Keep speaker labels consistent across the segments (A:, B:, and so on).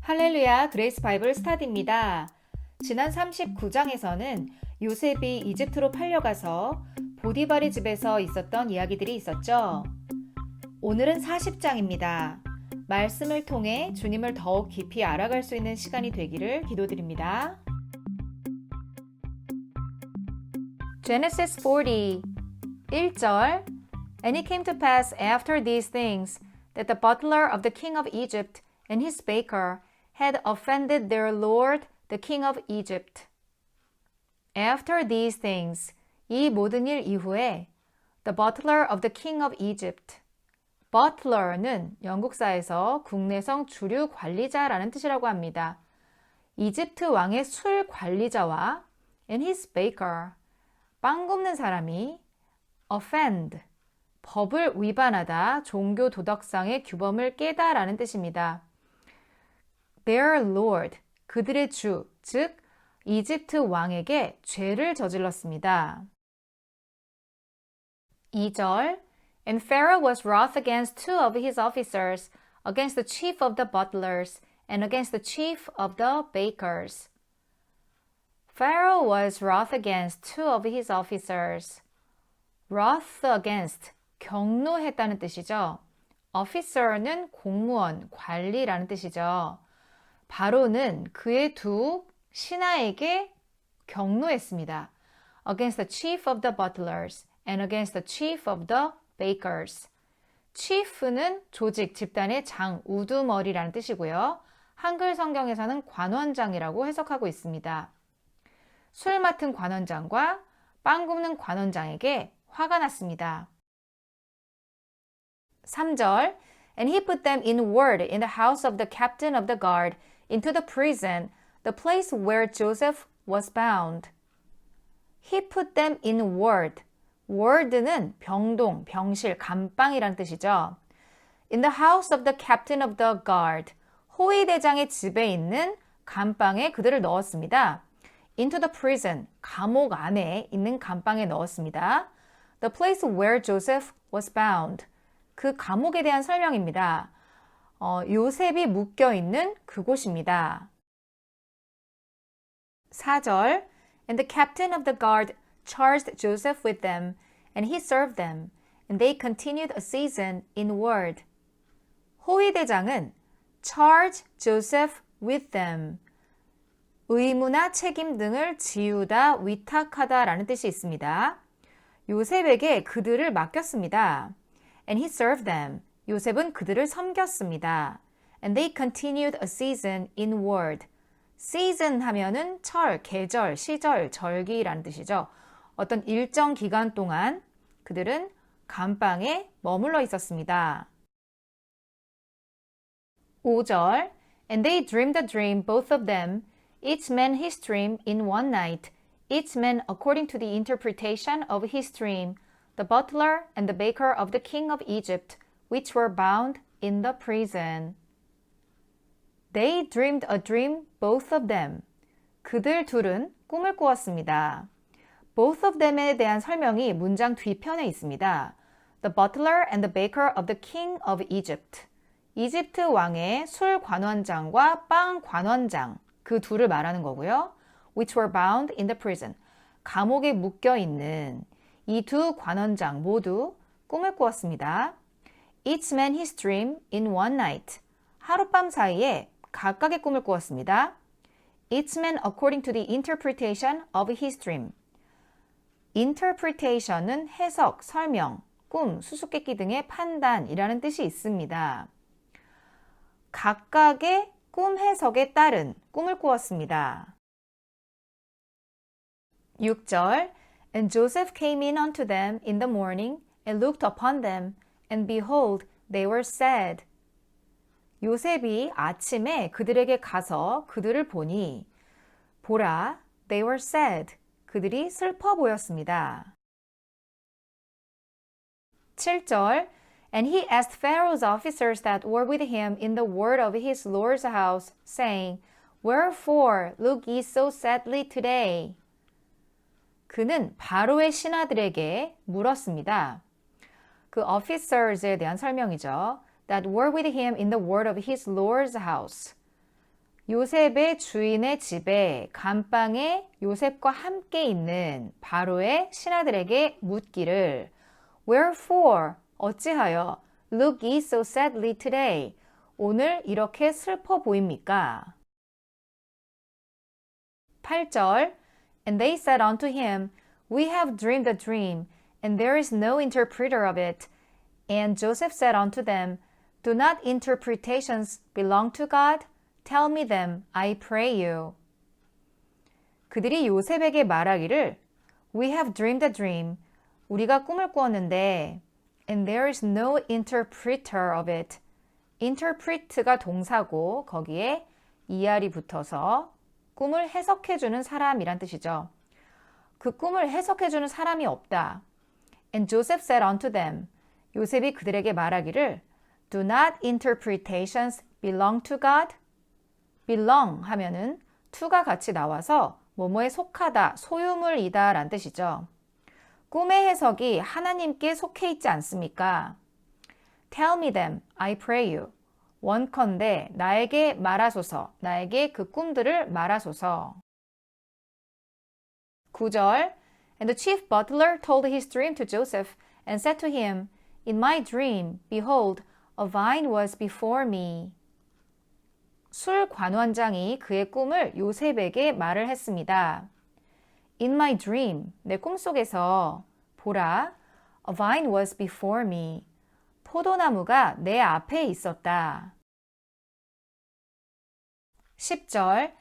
A: 할렐루야, 그레이스 바이블 스타디입니다. 지난 39장에서는 요셉이 이집트로 팔려가서 보디발의 집에서 있었던 이야기들이 있었죠. 오늘은 40장입니다. 말씀을 통해 주님을 더욱 깊이 알아갈 수 있는 시간이 되기를 기도드립니다. Genesis 40 1절 And it came to pass after these things that the butler of the king of Egypt and his baker had offended their lord, the king of Egypt. After these things, 이 모든 일 이후에 the butler of the king of Egypt. butler는 영국사에서 국내성 주류 관리자라는 뜻이라고 합니다. 이집트 왕의 술 관리자와 and his baker, 빵 굽는 사람이 offend, 법을 위반하다, 종교 도덕상의 규범을 깨다라는 뜻입니다. Their lord, 그들의 주, 즉 이집트 왕에게 죄를 저질렀습니다. 2절 And Pharaoh was wroth against two of his officers, against the chief of the butlers, and against the chief of the bakers. Pharaoh was wroth against two of his officers. wroth against, 경노했다는 뜻이죠. officer는 공무원, 관리라는 뜻이죠. 바로는 그의 두 신하에게 경노했습니다. Against the chief of the butlers and against the chief of the bakers. chief는 조직, 집단의 장, 우두머리라는 뜻이고요. 한글 성경에서는 관원장이라고 해석하고 있습니다. 술 맡은 관원장과 빵 굽는 관원장에게 화가 났습니다. 3절 And he put them in ward in the house of the captain of the guard into the prison, the place where Joseph was bound. He put them in ward. ward는 병동, 병실, 감방이란 뜻이죠. In the house of the captain of the guard. 호위대장의 집에 있는 감방에 그들을 넣었습니다. Into the prison. 감옥 안에 있는 감방에 넣었습니다. The place where Joseph was bound. 그 감옥에 대한 설명입니다. 요셉이 묶여있는 그곳입니다. 4절 And the captain of the guard charged Joseph with them, and he served them, and they continued a season in ward. 호위대장은 charge Joseph with them, 의무나 책임 등을 지우다, 위탁하다 라는 뜻이 있습니다. 요셉에게 그들을 맡겼습니다. And he served them. 요셉은 그들을 섬겼습니다. And they continued a season in ward. season 하면은 철, 계절, 시절, 절기라는 뜻이죠. 어떤 일정 기간 동안 그들은 감방에 머물러 있었습니다. 5절 And they dreamed a dream, both of them, each man his dream in one night, each man according to the interpretation of his dream, the butler and the baker of the king of Egypt, which were bound in the prison. They dreamed a dream, both of them. 그들 둘은 꿈을 꾸었습니다. Both of them에 대한 설명이 문장 뒤편에 있습니다. The butler and the baker of the king of Egypt. 이집트 왕의 술 관원장과 빵 관원장, 그 둘을 말하는 거고요. Which were bound in the prison. 감옥에 묶여 있는 이 두 관원장 모두 꿈을 꾸었습니다. Each man his dream in one night. 하룻밤 사이에 각각의 꿈을 꾸었습니다. Each man according to the interpretation of his dream. interpretation은 해석, 설명, 꿈, 수수께끼 등의 판단이라는 뜻이 있습니다. 각각의 꿈 해석에 따른 꿈을 꾸었습니다. 6절 And Joseph came in unto them in the morning and looked upon them, and behold, they were sad. 요셉이 아침에 그들에게 가서 그들을 보니 보라, they were sad. 그들이 슬퍼 보였습니다. 7절 And he asked Pharaoh's officers that were with him in the ward of his lord's house, saying, Wherefore look ye so sadly today? 그는 바로의 신하들에게 물었습니다. 그 officers에 대한 설명이죠. That were with him in the ward of his lord's house. 요셉의 주인의 집에 감방에 요셉과 함께 있는 바로의 신하들에게 묻기를 Wherefore? 어찌하여 Look ye so sadly today? 오늘 이렇게 슬퍼 보입니까? 8절 And they said unto him, We have dreamed a dream, and there is no interpreter of it. And Joseph said unto them, Do not interpretations belong to God? Tell me them, I pray you. 그들이 요셉에게 말하기를 We have dreamed a dream. 우리가 꿈을 꾸었는데 And there is no interpreter of it. interpret가 동사고 거기에 ER이 붙어서 꿈을 해석해주는 사람이란 뜻이죠. 그 꿈을 해석해주는 사람이 없다. And Joseph said unto them. 요셉이 그들에게 말하기를 Do not interpretations belong to God? belong 하면은 to가 같이 나와서 뭐뭐에 속하다, 소유물이다 라는 뜻이죠. 꿈의 해석이 하나님께 속해 있지 않습니까? Tell me them, I pray you. 원컨대 나에게 말하소서, 나에게 그 꿈들을 말하소서. 9절 And the chief butler told his dream to Joseph and said to him, In my dream, behold, a vine was before me. 술 관원장이 그의 꿈을 요셉에게 말을 했습니다. In my dream, 내 꿈속에서 보라, a vine was before me. 포도나무가 내 앞에 있었다. 10절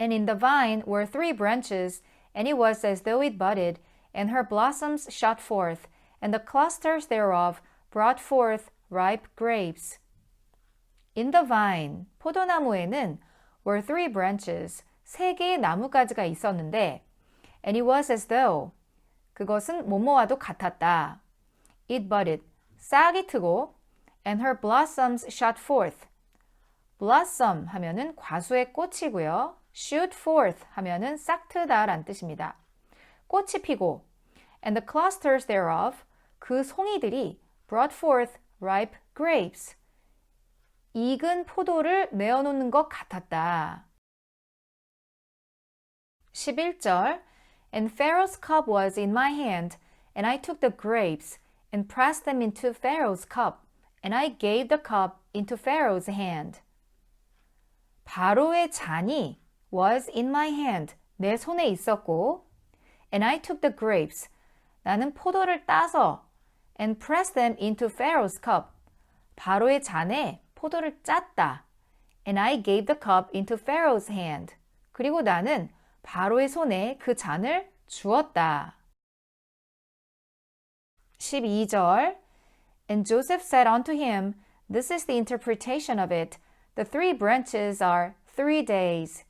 A: And in the vine were 3 branches, and it was as though it budded, and her blossoms shot forth, and the clusters thereof brought forth ripe grapes. In the vine, 포도나무에는 were 3 branches, 3개의 나뭇가지가 있었는데 And it was as though, 그것은 뭐뭐와도 같았다. It budded, 싹이 트고 And her blossoms shot forth. blossom 하면은 과수의 꽃이고요. shoot forth 하면은 싹 트다 라는 뜻입니다. 꽃이 피고 And the clusters thereof, 그 송이들이 brought forth ripe grapes. 익은 포도를 내어놓는 것 같았다. 11절 And Pharaoh's cup was in my hand, and I took the grapes and pressed them into Pharaoh's cup, and I gave the cup into Pharaoh's hand. 바로의 잔이 was in my hand, 내 손에 있었고 And I took the grapes, 나는 포도를 따서 and pressed them into Pharaoh's cup, 바로의 잔에 포도를 짰다. And I gave the cup into Pharaoh's hand. 그리고 나는 바로의 손에 그 잔을 주었다. 12절 And Joseph said unto him, This is the interpretation of it. The 3 branches are 3 days.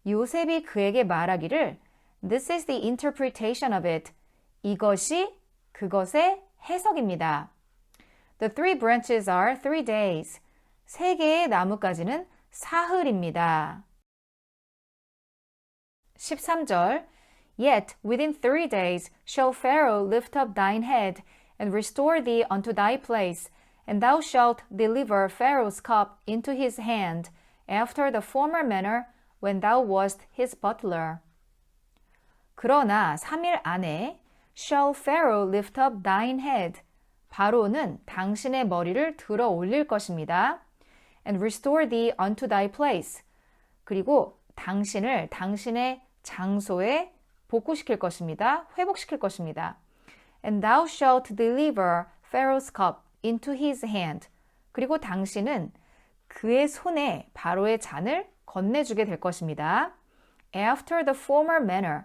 A: 요셉이 그에게 말하기를 This is the interpretation of it. 이것이 그것의 해석입니다. The 3 branches are 3 days. 3개의 나뭇가지는 사흘입니다. 13절 Yet within 3 days shall Pharaoh lift up thine head and restore thee unto thy place, and thou shalt deliver Pharaoh's cup into his hand, after the former manner when thou wast his butler. 그러나 3일 안에 shall Pharaoh lift up thine head. 바로는 당신의 머리를 들어 올릴 것입니다. And restore thee unto thy place. 그리고 당신을 당신의 장소에 복구시킬 것입니다. 회복시킬 것입니다. And thou shalt deliver Pharaoh's cup into his hand. 그리고 당신은 그의 손에 바로의 잔을 건네주게 될 것입니다. After the former manner.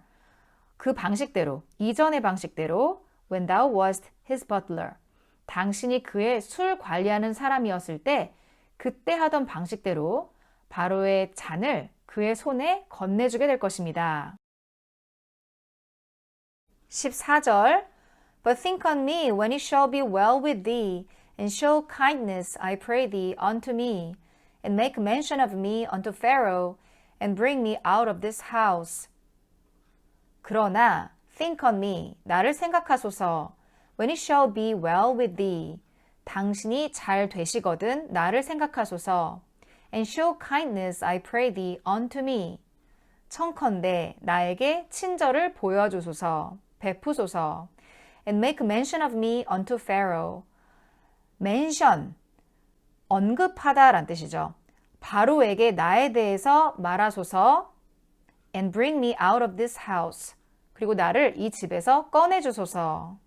A: 그 방식대로, 이전의 방식대로 when thou wast his butler. 당신이 그의 술 관리하는 사람이었을 때 그때 하던 방식대로 바로의 잔을 그의 손에 건네주게 될 것입니다. 14절 But think on me when it shall be well with thee, and show kindness, I pray thee, unto me, and make mention of me unto Pharaoh, and bring me out of this house. 그러나 think on me, 나를 생각하소서. When it shall be well with thee, 당신이 잘 되시거든 나를 생각하소서. and show kindness, I pray thee, unto me. 청컨대 나에게 친절을 보여주소서, 베푸소서. And make mention of me unto Pharaoh. mention, 언급하다란 뜻이죠. 바로에게 나에 대해서 말하소서. And bring me out of this house. 그리고 나를 이 집에서 꺼내주소서.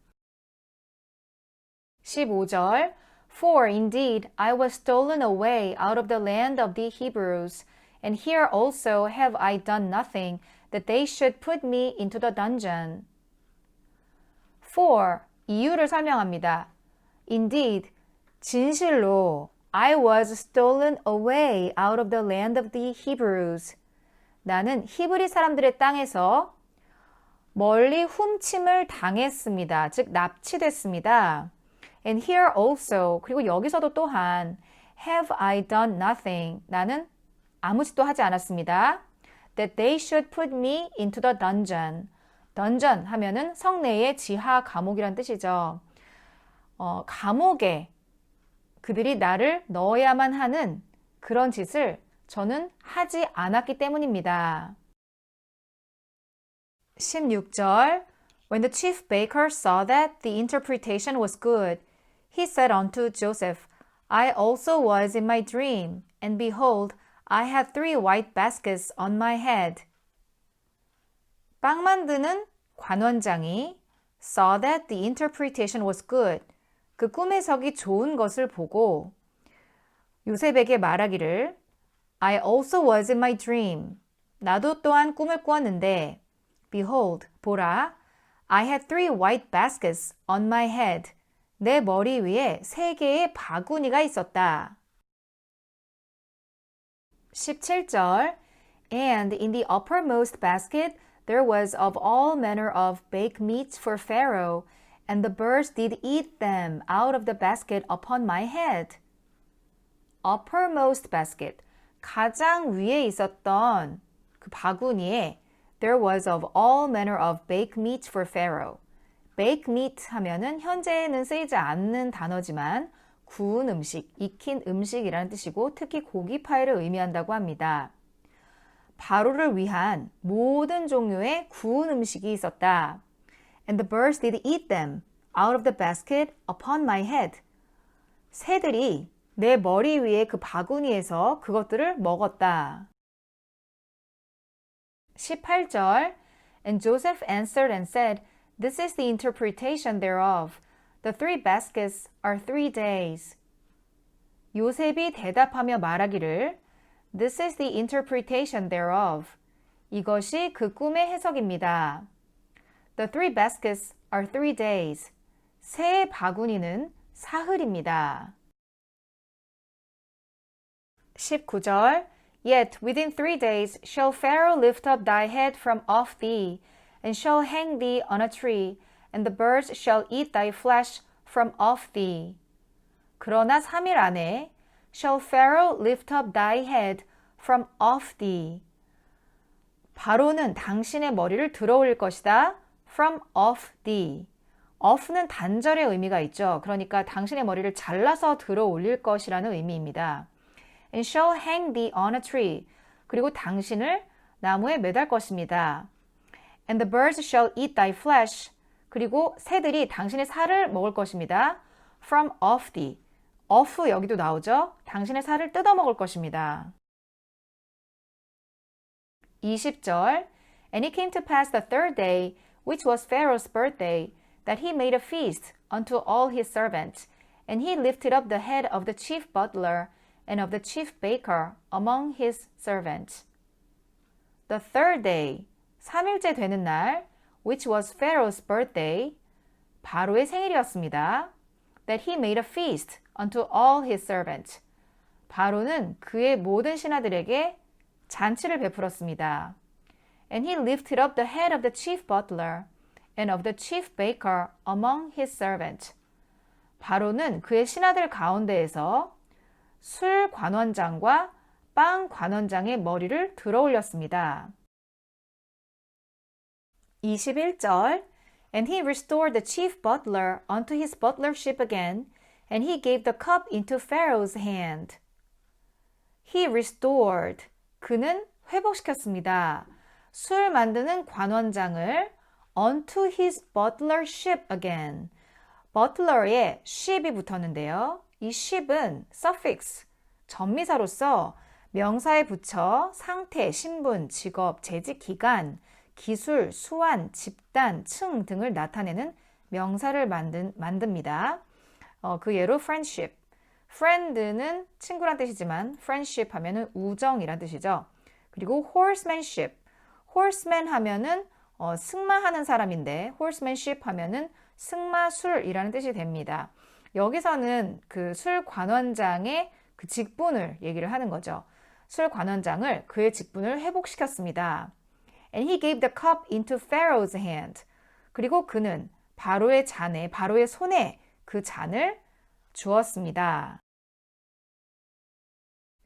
A: 15절 For indeed I was stolen away out of the land of the Hebrews, and here also have I done nothing that they should put me into the dungeon. For 이유를 설명합니다. Indeed, 진실로 I was stolen away out of the land of the Hebrews. 나는 히브리 사람들의 땅에서 멀리 훔침을 당했습니다. 즉 납치됐습니다. And here also, 그리고 여기서도 또한 have I done nothing. 나는 아무 짓도 하지 않았습니다. That they should put me into the dungeon. dungeon 하면은 성내의 지하 감옥이란 뜻이죠. 감옥에 그들이 나를 넣어야만 하는 그런 짓을 저는 하지 않았기 때문입니다. 16절 When the chief baker saw that the interpretation was good, he said unto Joseph, I also was in my dream, and behold, I had 3 white baskets on my head. 빵 만드는 관원장이 saw that the interpretation was good. 그 꿈 해석이 좋은 것을 보고 요셉에게 말하기를 I also was in my dream. 나도 또한 꿈을 꾸었는데 Behold, 보라, I had 3 white baskets on my head. 내 머리 위에 3개의 바구니가 있었다. 17절 And in the uppermost basket there was of all manner of baked meats for Pharaoh, and the birds did eat them out of the basket upon my head. uppermost basket, 가장 위에 있었던 그 바구니에 There was of all manner of baked meat for Pharaoh. baked meat 하면은 현재는 쓰이지 않는 단어지만 구운 음식, 익힌 음식이라는 뜻이고 특히 고기파이를 의미한다고 합니다. 바로를 위한 모든 종류의 구운 음식이 있었다. And the birds did eat them out of the basket upon my head. 새들이 내 머리 위에 그 바구니에서 그것들을 먹었다. 18절 And Joseph answered and said, This is the interpretation thereof. The 3 baskets are 3 days. 요셉이 대답하며 말하기를 This is the interpretation thereof. 이것이 그 꿈의 해석입니다. The 3 baskets are 3 days. 세 바구니는 사흘입니다. 19절 Yet within 3 days shall Pharaoh lift up thy head from off thee, and shall hang thee on a tree, and the birds shall eat thy flesh from off thee. 그러나 3일 안에 shall Pharaoh lift up thy head from off thee. 바로는 당신의 머리를 들어 올릴 것이다. from off thee. off는 단절의 의미가 있죠. 그러니까 당신의 머리를 잘라서 들어 올릴 것이라는 의미입니다. And shall hang thee on a tree. 그리고 당신을 나무에 매달 것입니다. And the birds shall eat thy flesh. 그리고 새들이 당신의 살을 먹을 것입니다. From off thee. off 여기도 나오죠. 당신의 살을 뜯어 먹을 것입니다. 20절 And it came to pass the 3rd day, which was Pharaoh's birthday, that he made a feast unto all his servants, and he lifted up the head of the chief butler and of the chief baker among his servants. The 3rd day, 3일째 되는 날, which was Pharaoh's birthday, 바로의 생일이었습니다. That he made a feast unto all his servants. 바로는 그의 모든 신하들에게 잔치를 베풀었습니다. And he lifted up the head of the chief butler and of the chief baker among his servants. 바로는 그의 신하들 가운데에서 술 관원장과 빵 관원장의 머리를 들어 올렸습니다. 21절 And he restored the chief butler unto his butlership again, and he gave the cup into Pharaoh's hand. He restored. 그는 회복시켰습니다. 술 만드는 관원장을 onto his butler ship again. butler에 ship이 붙었는데요. 이 ship은 suffix, 전미사로서 명사에 붙여 상태, 신분, 직업, 재직 기간, 기술, 수완, 집단, 층 등을 나타내는 명사를 만듭니다. 그 예로 friendship. friend는 친구란 뜻이지만 friendship 하면은 우정이란 뜻이죠. 그리고 horsemanship. horseman 하면은 승마하는 사람인데 horsemanship 하면은 승마술이라는 뜻이 됩니다. 여기서는 그 술 관원장의 그 직분을 얘기를 하는 거죠. 술 관원장을 그의 직분을 회복시켰습니다. And he gave the cup into Pharaoh's hand. 그리고 그는 바로의 잔에, 바로의 손에 그 잔을 주었습니다.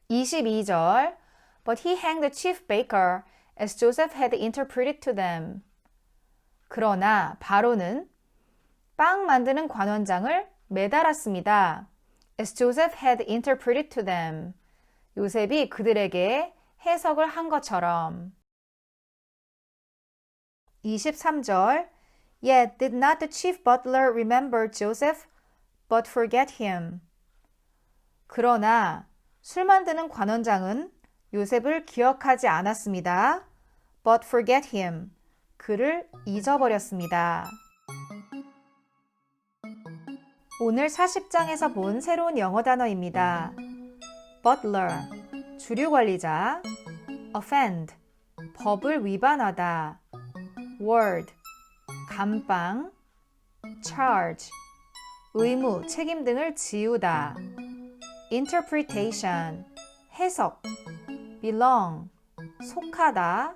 A: 22절 But he hanged the chief baker as Joseph had interpreted to them. 그러나 바로는 빵 만드는 관원장을 매달았습니다. As Joseph had interpreted to them. 요셉이 그들에게 해석을 한 것처럼. 23절 Yet did not the chief butler remember Joseph, but forget him. 그러나 술 만드는 관원장은 요셉을 기억하지 않았습니다. But forget him. 그를 잊어버렸습니다. 오늘 40장에서 본 새로운 영어 단어입니다. butler, 주류관리자, offend, 법을 위반하다, ward, 감방, charge, 의무, 책임 등을 지우다, interpretation, 해석, belong, 속하다,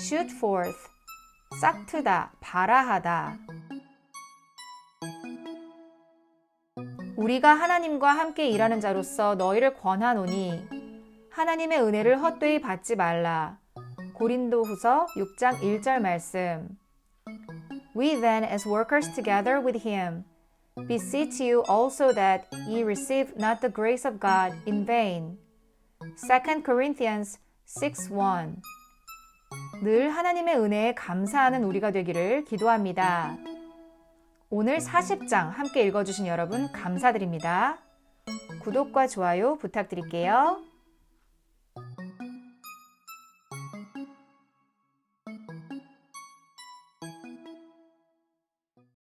A: shoot forth, 싹트다, 발하하다. 우리가 하나님과 함께 일하는 자로서 너희를 권하노니 하나님의 은혜를 헛되이 받지 말라. 고린도후서 6장 1절 말씀. We then as workers together with him beseech you also that ye receive not the grace of God in vain. 2 Corinthians 6:1. 늘 하나님의 은혜에 감사하는 우리가 되기를 기도합니다. 오늘 40장 함께 읽어주신 여러분 감사드립니다. 구독과 좋아요 부탁드릴게요.